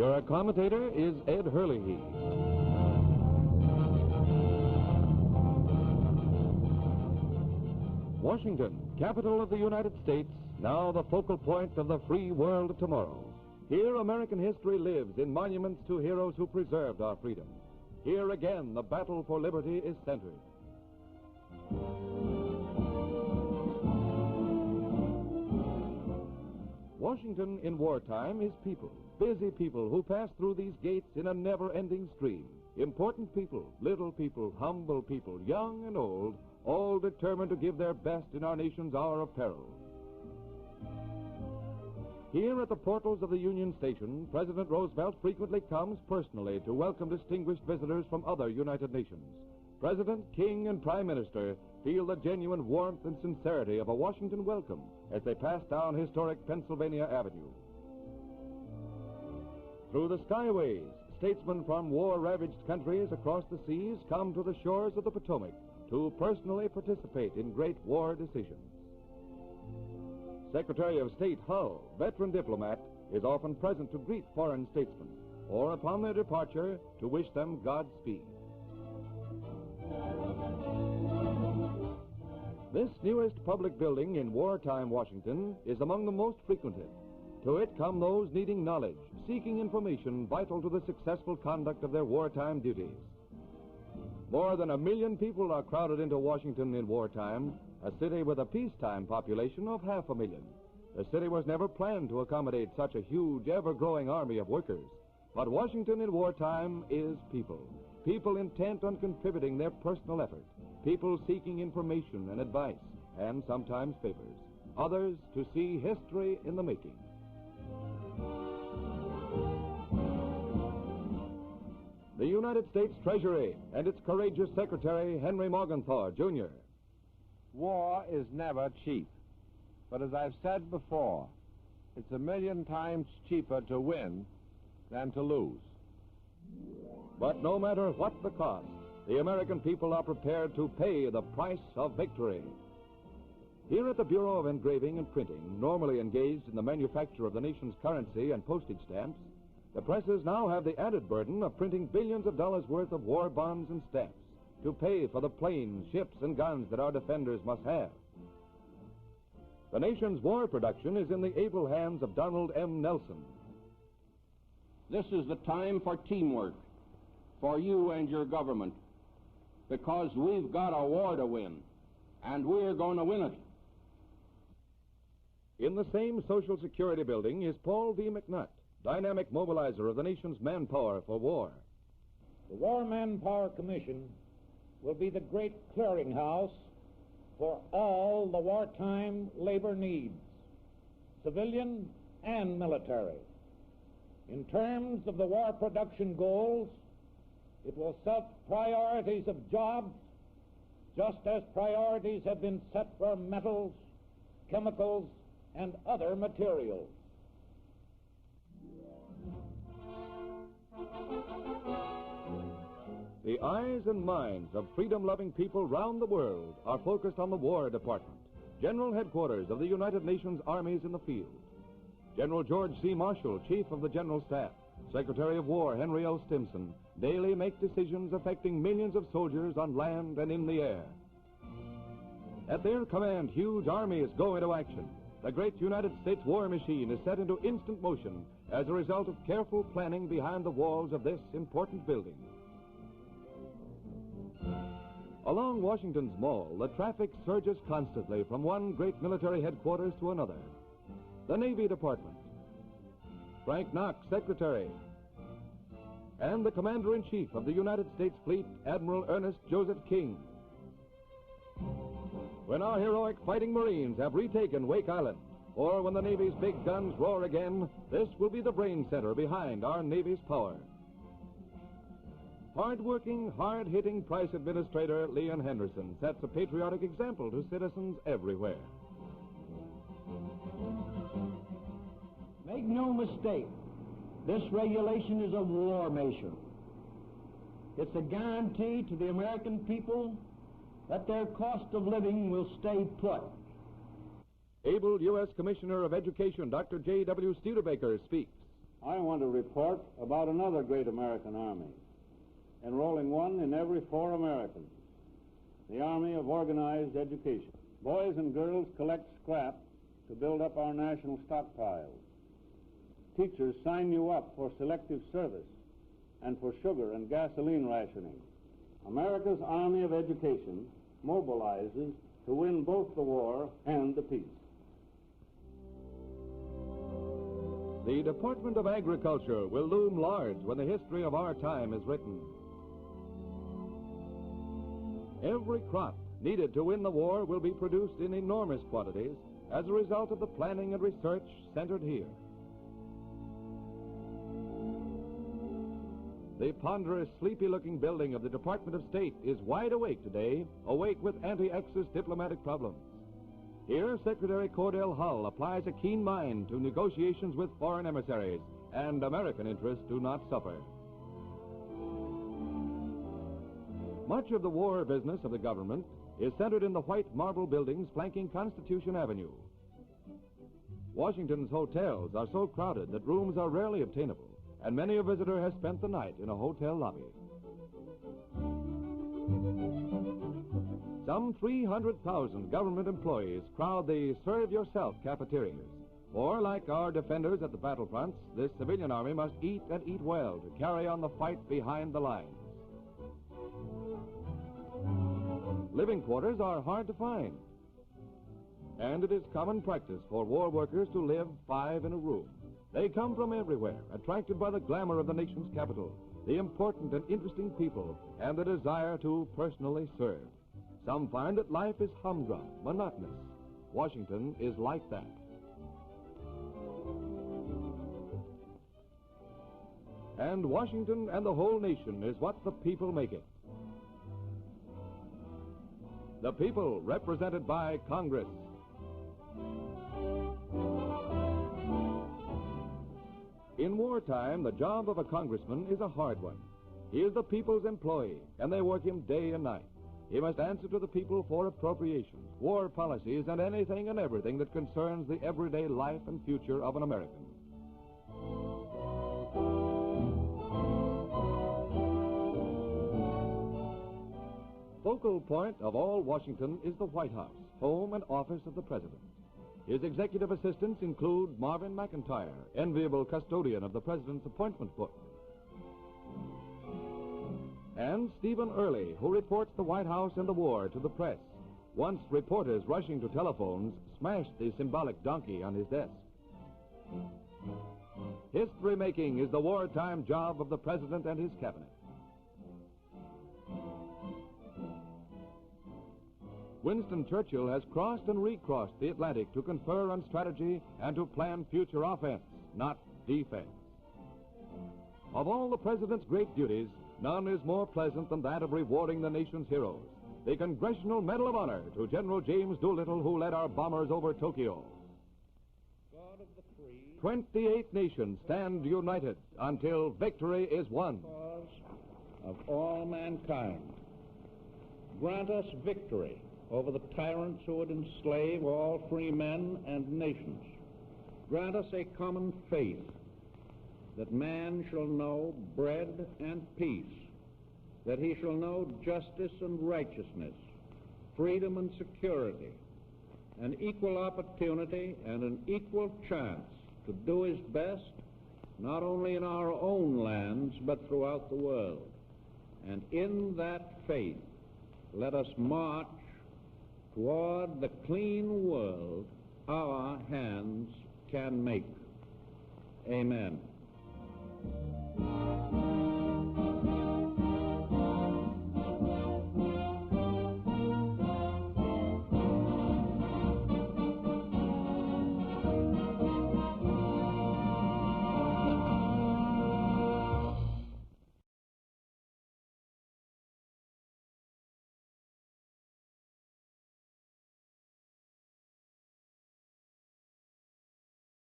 Your commentator is Ed Hurley. Washington, capital of the United States, now the focal point of the free world of tomorrow. Here, American history lives in monuments to heroes who preserved our freedom. Here again, the battle for liberty is centered. Washington in wartime is people, busy people who pass through these gates in a never-ending stream. Important people, little people, humble people, young and old, all determined to give their best in our nation's hour of peril. Here at the portals of the Union Station, President Roosevelt frequently comes personally to welcome distinguished visitors from other United Nations. President, King, and Prime Minister feel the genuine warmth and sincerity of a Washington welcome as they pass down historic Pennsylvania Avenue. Through the skyways, statesmen from war-ravaged countries across the seas come to the shores of the Potomac to personally participate in great war decisions. Secretary of State Hull, veteran diplomat, is often present to greet foreign statesmen, or upon their departure, to wish them Godspeed. This newest public building in wartime Washington is among the most frequented. To it come those needing knowledge, seeking information vital to the successful conduct of their wartime duties. More than 1 million people are crowded into Washington in wartime, a city with a peacetime population of 500,000. The city was never planned to accommodate such a huge, ever-growing army of workers. But Washington in wartime is people. People intent on contributing their personal effort. People seeking information and advice, and sometimes favors. Others to see history in the making. The United States Treasury and its courageous Secretary Henry Morgenthau, Jr. War is never cheap. But as I've said before, it's 1,000,000 times cheaper to win than to lose. But no matter what the cost, the American people are prepared to pay the price of victory. Here at the Bureau of Engraving and Printing, normally engaged in the manufacture of the nation's currency and postage stamps, the presses now have the added burden of printing billions of dollars worth of war bonds and stamps to pay for the planes, ships, and guns that our defenders must have. The nation's war production is in the able hands of Donald M. Nelson. This is the time for teamwork, for you and your government, because we've got a war to win, and we're going to win it. In the same Social Security building is Paul D. McNutt, dynamic mobilizer of the nation's manpower for war. The War Manpower Commission will be the great clearinghouse for all the wartime labor needs, civilian and military. In terms of the war production goals, it will set priorities of jobs, just as priorities have been set for metals, chemicals, and other materials. The eyes and minds of freedom-loving people round the world are focused on the War Department, General Headquarters of the United Nations Armies in the field. General George C. Marshall, Chief of the General Staff, Secretary of War Henry L. Stimson, daily make decisions affecting millions of soldiers on land and in the air. At their command, huge armies go into action. The great United States war machine is set into instant motion as a result of careful planning behind the walls of this important building. Along Washington's Mall, the traffic surges constantly from one great military headquarters to another. The Navy Department, Frank Knox, Secretary, and the Commander-in-Chief of the United States Fleet, Admiral Ernest Joseph King. When our heroic fighting Marines have retaken Wake Island, or when the Navy's big guns roar again, this will be the brain center behind our Navy's power. Hard-working, hard-hitting Price Administrator Leon Henderson sets a patriotic example to citizens everywhere. Make no mistake, this regulation is a war measure. It's a guarantee to the American people that their cost of living will stay put. Able U.S. Commissioner of Education Dr. J.W. Studebaker speaks. I want to report about another great American army, enrolling one in every 4 Americans, the Army of Organized Education. Boys and girls collect scrap to build up our national stockpiles. Teachers sign you up for selective service and for sugar and gasoline rationing. America's Army of Education mobilizes to win both the war and the peace. The Department of Agriculture will loom large when the history of our time is written. Every crop needed to win the war will be produced in enormous quantities as a result of the planning and research centered here. The ponderous, sleepy-looking building of the Department of State is wide awake today, awake with anti-Axis diplomatic problems. Here, Secretary Cordell Hull applies a keen mind to negotiations with foreign emissaries, and American interests do not suffer. Much of the war business of the government is centered in the white marble buildings flanking Constitution Avenue. Washington's hotels are so crowded that rooms are rarely obtainable, and many a visitor has spent the night in a hotel lobby. Some 300,000 government employees crowd the serve-yourself cafeterias. Or, like our defenders at the battlefronts, this civilian army must eat and eat well to carry on the fight behind the lines. Living quarters are hard to find, and it is common practice for war workers to live 5 in a room. They come from everywhere, attracted by the glamour of the nation's capital, the important and interesting people, and the desire to personally serve. Some find that life is humdrum, monotonous. Washington is like that. And Washington and the whole nation is what the people make it. The people represented by Congress. In wartime, the job of a congressman is a hard one. He is the people's employee, and they work him day and night. He must answer to the people for appropriations, war policies, and anything and everything that concerns the everyday life and future of an American. Focal point of all Washington is the White House, home and office of the President. His executive assistants include Marvin McIntyre, enviable custodian of the President's appointment book, and Stephen Early, who reports the White House and the war to the press. Once reporters rushing to telephones smashed the symbolic donkey on his desk. History-making is the wartime job of the President and his cabinet. Winston Churchill has crossed and recrossed the Atlantic to confer on strategy and to plan future offense, not defense. Of all the President's great duties, none is more pleasant than that of rewarding the nation's heroes. The Congressional Medal of Honor to General James Doolittle, who led our bombers over Tokyo. God of the free, 28 nations stand united until victory is won. cause of all mankind, grant us victory over the tyrants who would enslave all free men and nations. Grant us a common faith that man shall know bread and peace, that he shall know justice and righteousness, freedom and security, an equal opportunity and an equal chance to do his best, not only in our own lands, but throughout the world. And in that faith, let us march toward the clean world our hands can make. Amen.